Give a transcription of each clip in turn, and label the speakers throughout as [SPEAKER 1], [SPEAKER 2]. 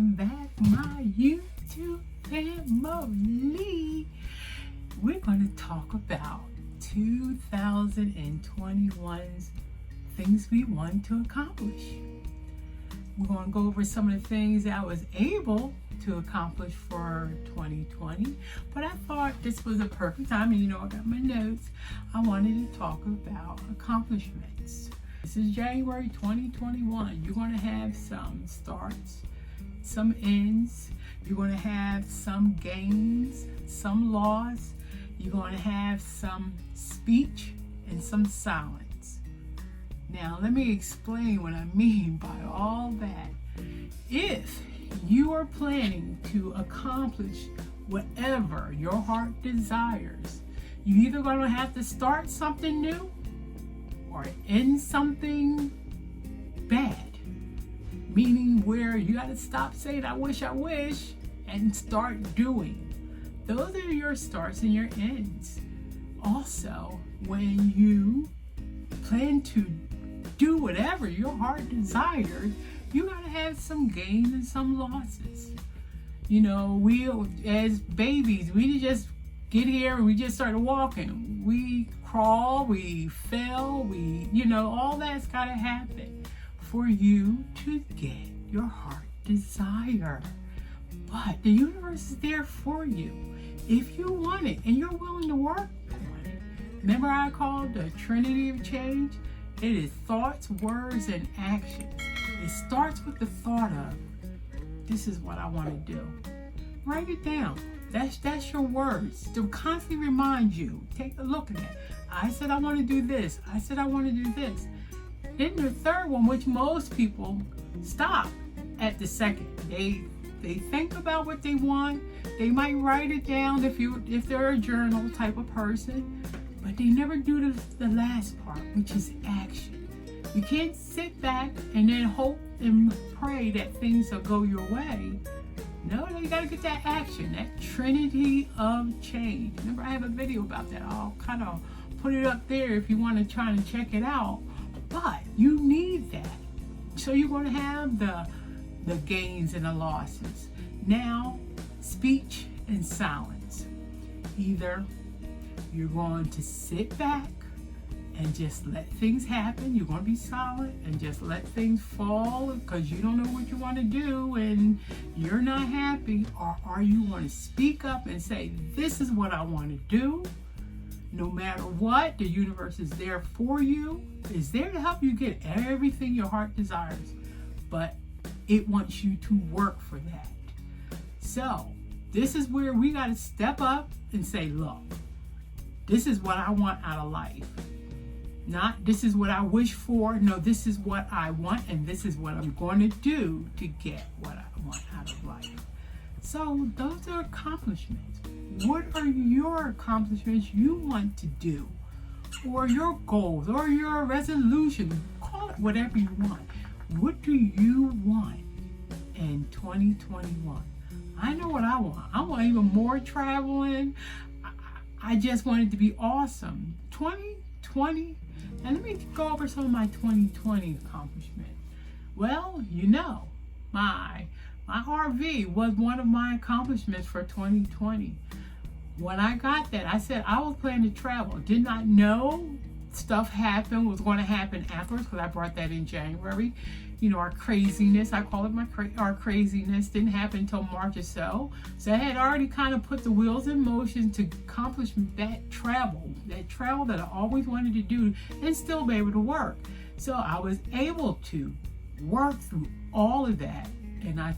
[SPEAKER 1] Welcome back, my YouTube family. We're going to talk about 2021's things we want to accomplish. We're going to go over some of the things that I was able to accomplish for 2020, but I thought this was a perfect time, and I got my notes. I wanted to talk about accomplishments. This is January 2021. You're going to have some starts, some ends. You're going to have some gains, some loss. You're going to have some speech and some silence. Now, let me explain what I mean by all that. If you are planning to accomplish whatever your heart desires, you're either going to have to start something new or end something bad. Meaning where you got to stop saying, I wish, and start doing. Those are your starts and your ends. Also, when you plan to do whatever your heart desires, you got to have some gains and some losses. We as babies, we just get here and we just started walking. We crawl, we fell, all that's got to happen for you to get your heart desire. But the universe is there for you if you want it and you're willing to work on it. Remember I called the Trinity of Change? It is thoughts, words, and actions. It starts with the thought of, this is what I want to do. Write it down. That's your words to constantly remind you. Take a look at it. I said I want to do this. I said I want to do this. Then the third one, which most people stop at the second. They think about what they want. They might write it down if they're a journal type of person, but they never do the last part, which is action. You can't sit back and then hope and pray that things will go your way. No, you gotta get that action, that Trinity of Change. Remember, I have a video about that. I'll kind of put it up there if you want to try and check it out. But you need that. So you're going to have the gains and the losses. Now, speech and silence. Either you're going to sit back and just let things happen. You're going to be silent and just let things fall because you don't know what you want to do and you're not happy. Or are you going to speak up and say, this is what I want to do? No matter what, the universe is there for you. It's there to help you get everything your heart desires. But it wants you to work for that. So this is where we got to step up and say, look, this is what I want out of life. Not this is what I wish for. No, this is what I want, and this is what I'm going to do to get what I want out of life. So those are accomplishments. What are your accomplishments you want to do? Or your goals, or your resolution? Call it whatever you want. What do you want in 2021? I know what I want. I want even more traveling. I just want it to be awesome. 2020. And let me go over some of my 2020 accomplishments. Well, my RV was one of my accomplishments for 2020. When I got that, I said I was planning to travel. Did not know stuff was going to happen afterwards because I brought that in January. Our craziness, I call it our craziness, didn't happen until March or so. So I had already kind of put the wheels in motion to accomplish that travel that I always wanted to do and still be able to work. So I was able to work through all of that. And I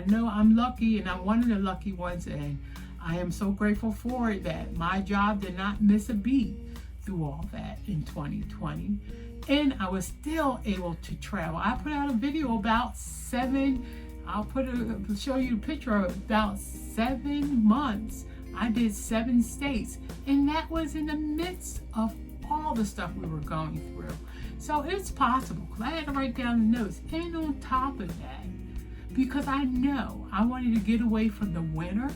[SPEAKER 1] know I'm lucky, and I'm one of the lucky ones, and I am so grateful for it that my job did not miss a beat through all that in 2020. And I was still able to travel. I put out a video about show you a picture of about 7 months. I did 7 states, and that was in the midst of all the stuff we were going through. So it's possible, because I had to write down the notes. And on top of that, because I know I wanted to get away from the winter,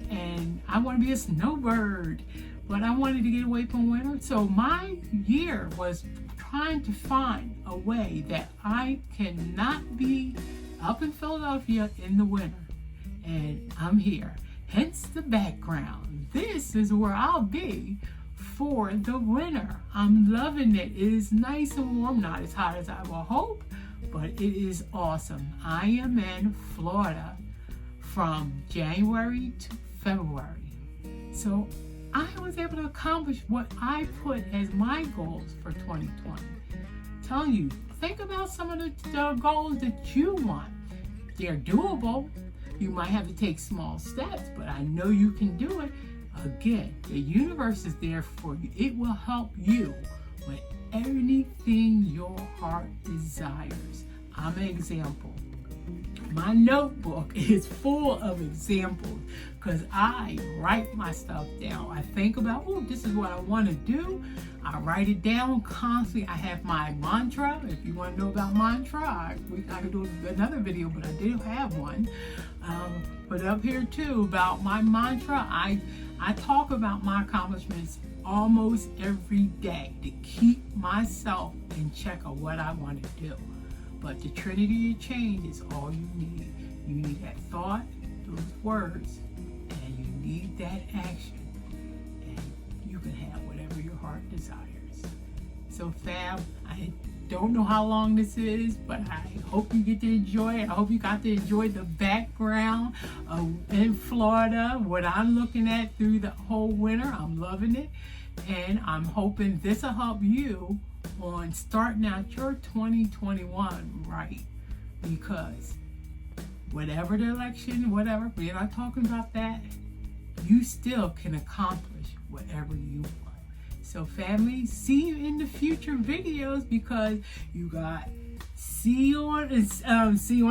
[SPEAKER 1] and I want to be a snowbird, but I wanted to get away from winter. So my year was trying to find a way that I cannot be up in Philadelphia in the winter, and I'm here. Hence the background. This is where I'll be for the winter. I'm loving it. It is nice and warm, not as hot as I will hope, but it is awesome. I am in Florida from January to February. So I was able to accomplish what I put as my goals for 2020. Telling you, think about some of the goals that you want. They're doable. You might have to take small steps, but I know you can do it. Again, the universe is there for you. It will help you with anything your heart desires. I'm an example. My notebook is full of examples because I write my stuff down. I think about, oh, this is what I want to do. I write it down constantly. I have my mantra. If you want to know about mantra, I could do another video, but I do have one. But up here too about my mantra, I talk about my accomplishments almost every day to keep myself in check of what I want to do. But the Trinity of Change is all you need. You need that thought, those words, and you need that action. And you can have whatever your heart desires. So fam, I don't know how long this is, but I hope you get to enjoy it. I hope you got to enjoy the background in Florida, what I'm looking at through the whole winter. I'm loving it. And I'm hoping this will help you on starting out your 2021 right, because whatever the election, whatever, we're not talking about that, you still can accomplish whatever you want. So family, see you in the future videos, because you got see you on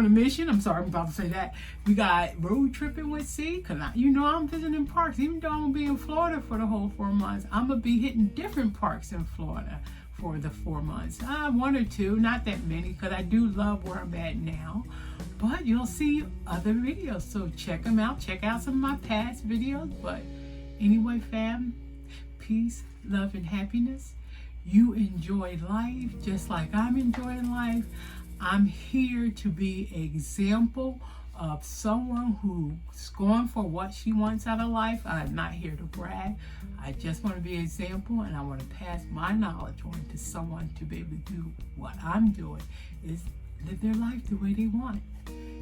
[SPEAKER 1] a mission. I'm sorry, I'm about to say that. We got road tripping with C, because I'm visiting parks. Even though I'm going to be in Florida for the whole 4 months, I'm going to be hitting different parks in Florida for the 4 months. One or two, not that many, because I do love where I'm at now. But you'll see other videos, so check them out. Check out some of my past videos. But anyway, fam, peace, love, and happiness. You enjoy life just like I'm enjoying life. I'm here to be an example of someone who's going for what she wants out of life. I'm not here to brag. I just want to be an example, and I want to pass my knowledge on to someone to be able to do what I'm doing, is live their life the way they want.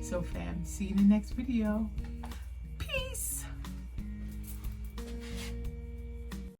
[SPEAKER 1] So fam, see you in the next video.